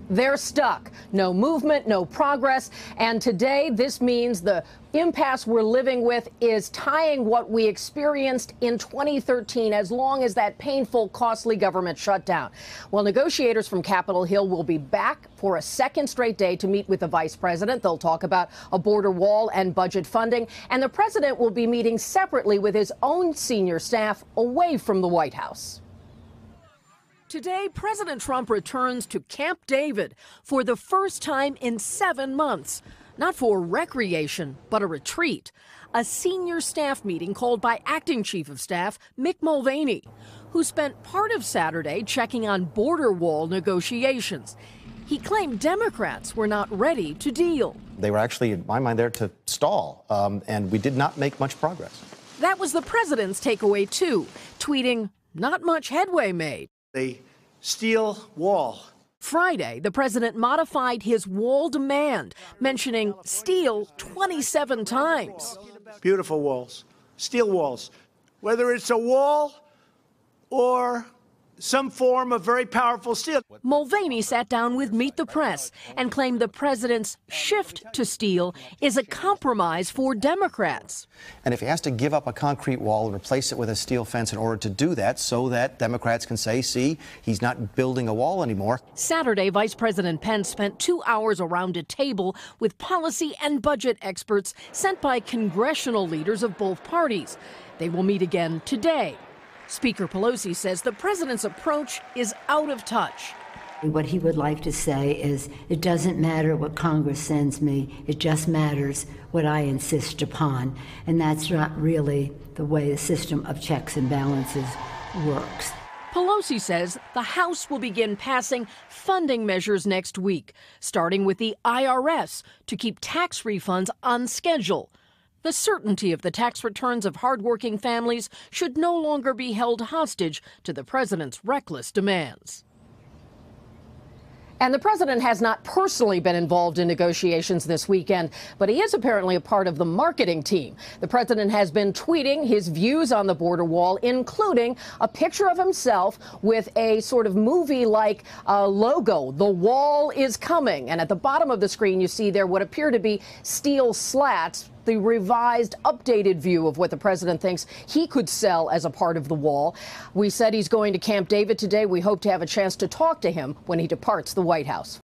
They're stuck. No movement, no progress. And today, this means the impasse we're living with is tying what we experienced in 2013 as long as that painful, costly government shutdown. Well, negotiators from Capitol Hill will be back for a second straight day to meet with the vice president. They'll talk about a border wall and budget funding. And the president will be meeting separately with his own senior staff away from the White House. Today, President Trump returns to Camp David for the first time in 7 months. Not for recreation, but a retreat. A senior staff meeting called by Acting Chief of Staff Mick Mulvaney, who spent part of Saturday checking on border wall negotiations. He claimed Democrats were not ready to deal. They were actually, in my mind, there to stall, and we did not make much progress. That was the president's takeaway, too, tweeting, "Not much headway made." A steel wall. Friday, the president modified his wall demand, mentioning steel 27 times. Beautiful walls, steel walls. Whether it's a wall or some form of very powerful steel. Mulvaney sat down with Meet the Press and claimed the president's shift to steel is a compromise for Democrats. And if he has to give up a concrete wall and replace it with a steel fence in order to do that so that Democrats can say, see, he's not building a wall anymore. Saturday, Vice President Pence spent 2 hours around a table with policy and budget experts sent by congressional leaders of both parties. They will meet again today. Speaker Pelosi says the president's approach is out of touch. What he would like to say is, it doesn't matter what Congress sends me, it just matters what I insist upon. And that's not really the way the system of checks and balances works. Pelosi says the House will begin passing funding measures next week, starting with the IRS to keep tax refunds on schedule. The certainty of the tax returns of hardworking families should no longer be held hostage to the president's reckless demands. And the president has not personally been involved in negotiations this weekend, but he is apparently a part of the marketing team. The president has been tweeting his views on the border wall, including a picture of himself with a sort of movie-like logo. The wall is coming. And at the bottom of the screen, you see there what appear to be steel slats, the revised, updated view of what the president thinks he could sell as a part of the wall. We said he's going to Camp David today. We hope to have a chance to talk to him when he departs the White House.